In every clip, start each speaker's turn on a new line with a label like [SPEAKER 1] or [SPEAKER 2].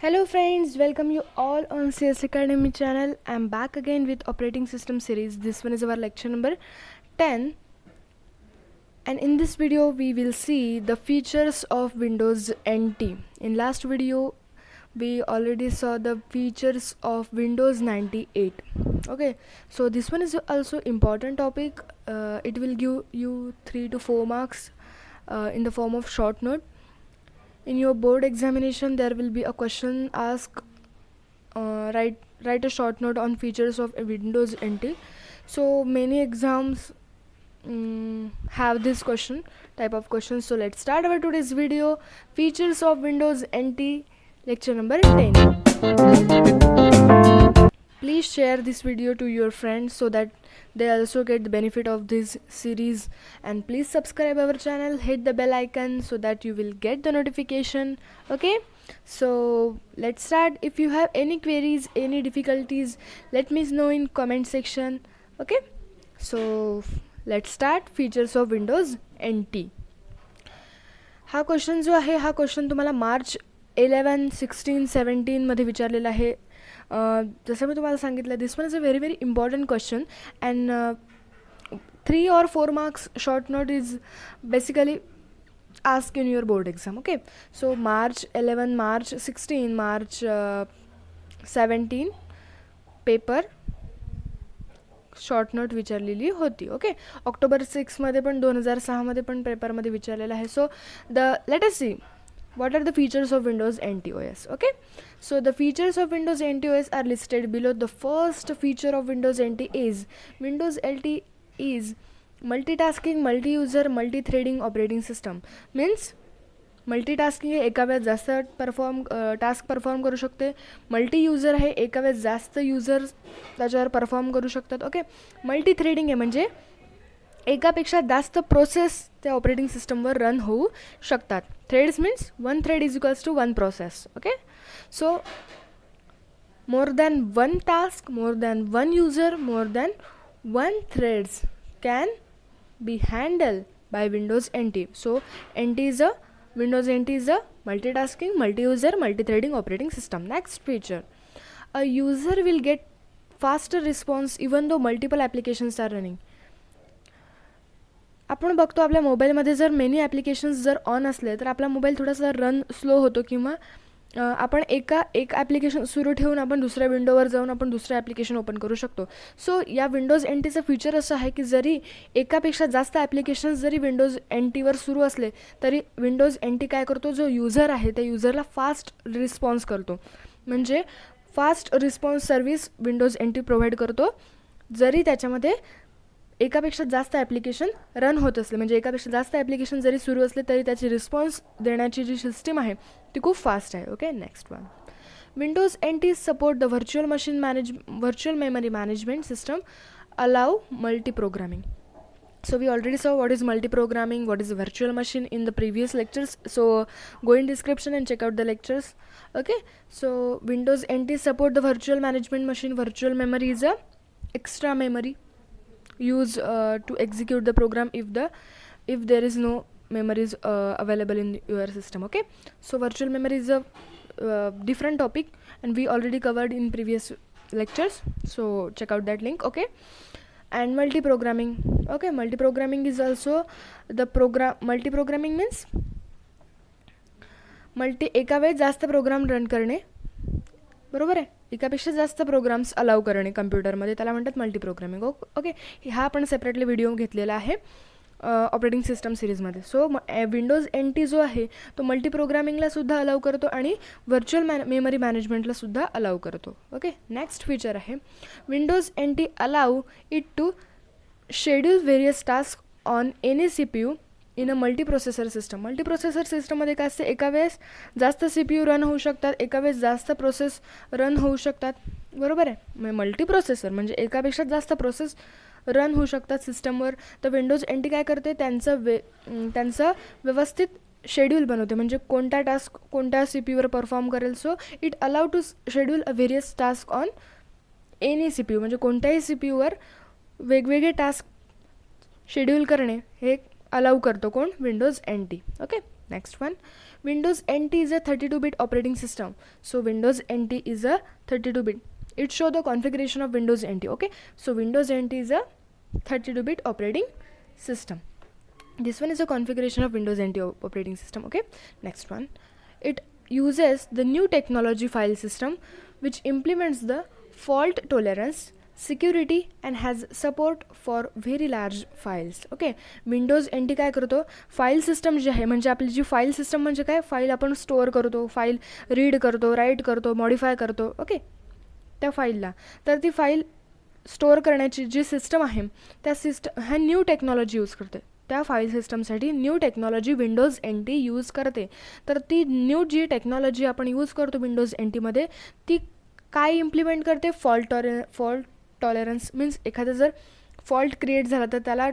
[SPEAKER 1] Hello friends, welcome you all on CS Academy channel. I'm back again with operating system series. This one is our lecture number 10, and in this video we will see the features of Windows NT. In last video we already saw the features of Windows 98. Okay, so this one is also important topic. It will give you 3 to 4 marks in the form of short note. In your board examination there will be a question asked, write a short note on features of Windows NT. So many exams have this type of question. So let's start our today's video, features of Windows NT, lecture number 10. Please share this video to your friends so that they also get the benefit of this series, and please subscribe our channel, hit the bell icon so that you will get the notification. Okay, so let's start. If you have any queries, any difficulties, let me know in comment section. Okay, so let's start. Features of Windows NT. हा question जो आहे, हा question तुम्हाला मार्च 11, 16, 17 मध्ये विचारलेला आहे. जसं मी तुम्हाला सांगितलं, this one is a very important question, and 3 or 4 marks short note is basically asked in your board exam. Okay, so March 11, March 16, March 17 paper short note विचारलेली होती. ओके, ऑक्टोबर 6 मध्ये पण 2006 मध्ये पण पेपरमध्ये विचारलेलं आहे. So let us see what are the features of Windows NT OS. Okay, so the features of Windows NT OS are listed below. The first feature of Windows NT is Windows NT is multitasking, multi-user, multi-threading operating system. Means multitasking हे एका वेळेस जास्त task perform करू शकते. Multi user आहे, एका वेळेस जास्त यूजर त्याच्यावर परफॉर्म करू शकतात. ओके, मल्टी थ्रेडिंग आहे म्हणजे एकापेक्षा जास्त प्रोसेस त्या ऑपरेटिंग सिस्टमवर रन होऊ शकतात. Threads means one thread is equals to one process. Okay, so more than one task, more than one user, more than one threads can be handled by Windows NT. So Windows NT is a multitasking, multi-user, multi-threading operating system. Next feature, a user will get faster response even though multiple applications are running. आपण बघतो आपल्या मोबाईलमध्ये जर many applications जर on असले तर आपला mobile थोडासा रन स्लो होतो, किंवा आपण एक ॲप्लिकेशन सुरू ठेवून आपण दुसऱ्या विंडोवर जाऊन आपण दुसरं ॲप्लिकेशन ओपन करू शकतो. सो या विंडोज NTचं फीचर असं आहे की जरी एकापेक्षा जास्त ॲप्लिकेशन्स जरी विंडोज NTवर सुरू असले तरी विंडोज NT काय करतो, जो यूजर आहे त्या यूजरला फास्ट रिस्पॉन्स करतो. म्हणजे fast response service Windows NT provide करतो. जरी त्याच्यामध्ये एकापेक्षा जास्त ॲप्लिकेशन रन होत असले, म्हणजे एकापेक्षा जास्त ॲप्लिकेशन जरी सुरू असले तरी त्याची रिस्पॉन्स देण्याची जी सिस्टीम आहे ती खूप फास्ट आहे. Okay, next one, Windows NT support the virtual memory management system, allow multi programming. So we already saw what is multi-programming, what is a virtual machine in the previous lectures. So go in description and check out the lectures. Okay, so Windows NT support the virtual management machine. Virtual memory is a extra memory used to execute the program if there is no memories available in your system. Okay, so virtual memory is a different topic and we already covered in previous lectures, so check out that link. Okay, and multi-programming. Okay, multi-programming is also the multi-programming means एका वेळेस जास्त program run करणे, बरोबर आहे, एकापेक्षा जास्त programmes अलाव करणे कम्प्युटरमध्ये, त्याला म्हणतात मल्टीप्रोग्रामिंग. ओके, हा आपण सेपरेटली व्हिडिओ घेतलेला आहे ऑपरेटिंग सिस्टम सिरीजमध्ये. सो विंडोज NT जो आहे तो मल्टीप्रोग्रामिंगला सुद्धा अलाव करतो आणि व्हर्च्युअल मेमरी मॅनेजमेंटला सुद्धा अलाव करतो. ओके, नेक्स्ट फीचर आहे Windows NT allow it to schedule various task on any CPU in a multiprocessor system. Multiprocessor सिस्टममध्ये काय असते, एका वेळेस जास्त CPU रन होऊ शकतात, एका वेळेस जास्त प्रोसेस रन होऊ शकतात, बरोबर आहे. मल्टीप्रोसेसर म्हणजे एकापेक्षा जास्त प्रोसेस रन होऊ शकतात सिस्टमवर. तर विंडोज NT काय करते, त्यांचं व्यवस्थित शेड्यूल बनवते, म्हणजे कोणता टास्क कोणत्या CPUवर परफॉर्म करेल. So it allow to schedule a various task on any CPU, म्हणजे कोणत्याही CPUवर वेगवेगळे टास्क शेड्यूल करणे हे अलाव करतो कोण, Windows NT. Okay, next one, Windows NT is a 32-bit operating system. So Windows NT is a 32-bit. It show the configuration of Windows NT. Okay, so Windows NT is a 32-bit operating system. This one is a configuration of Windows NT operating system. Okay, next one, it uses the new technology file system which implements the fault tolerance, security and has support for very large files. Okay, Windows NT काय करतो, file system जी आहे म्हणजे आपली जी file system म्हणजे काय, file आपण store करतो, file read करतो, राईट करतो, मॉडिफाय करतो. ओके, त्या फाईलला, तर ती फाईल स्टोअर करण्याची जी सिस्टम आहे त्या सिस्टम ह्या न्यू टेक्नॉलॉजी यूज करते. त्या फाईल सिस्टमसाठी new technology Windows NT use करते. तर ती न्यू जी टेक्नॉलॉजी आपण यूज करतो विंडोज NTमध्ये ती काय इम्प्लिमेंट करते, फॉल्ट टॉलरन्स मीन्स एखादा जर फॉल्ट क्रिएट झाला तर त्याला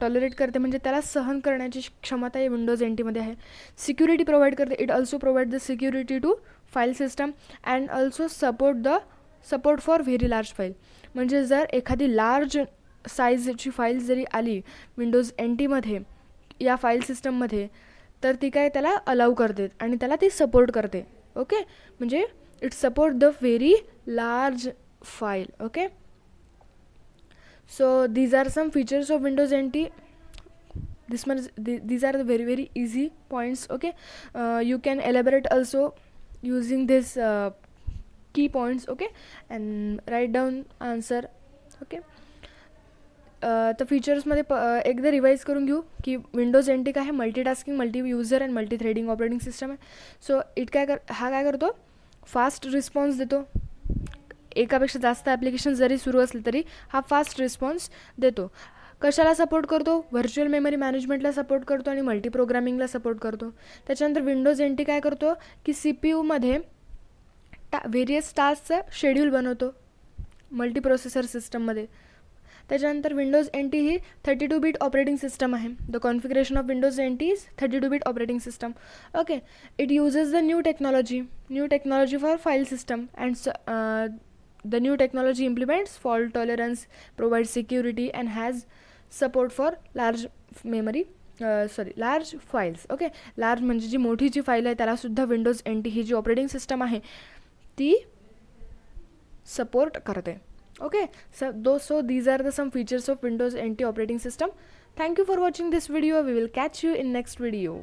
[SPEAKER 1] टॉलरेट करते, म्हणजे त्याला सहन करण्याची क्षमता या विंडोज NTमध्ये आहे. सिक्युरिटी प्रोव्हाइड करते. It also provide the security to file system and also support for very large file. म्हणजे जर एखादी लार्ज साईजची फाईल जरी आली विंडोज NTमध्ये या फाईल सिस्टममध्ये तर ती काय त्याला अलाउ करते आणि त्याला ती सपोर्ट करते. ओके, म्हणजे it support the very large file. Okay, so these are some features of Windows NT. These are the very easy points. Okay, you can elaborate also using this key points. Okay, and write down answer. Okay, तर फीचर्समध्ये एकदा revise करून घेऊ की Windows NT काय आहे, multitasking, multi user and multi threading operating system आहे. सो हा काय करतो, फास्ट रिस्पॉन्स देतो. एकापेक्षा जास्त ॲप्लिकेशन जरी सुरू असले तरी हा फास्ट रिस्पॉन्स देतो. कशाला सपोर्ट करतो, व्हर्च्युअल मेमरी मॅनेजमेंटला सपोर्ट करतो आणि मल्टी प्रोग्रामिंगला सपोर्ट करतो. त्याच्यानंतर विंडोज NT काय करतो की CPU व्हेरियस टास्कचं शेड्यूल बनवतो मल्टी प्रोसेसर सिस्टममध्ये. त्याच्यानंतर विंडोज NT ही 32-bit ऑपरेटिंग सिस्टम आहे. The configuration of Windows NT is 32-bit operating system. Okay, it uses the new technology for file system and the new technology implements fault tolerance, provides security and has support for large files. Okay, large म्हणजे जी मोठी जी file आहे त्याला सुद्धा Windows NT ही जी operating system आहे ती support करते. Okay, so these are the some features of Windows NT operating system. Thank you for watching this video. We will catch you in next video.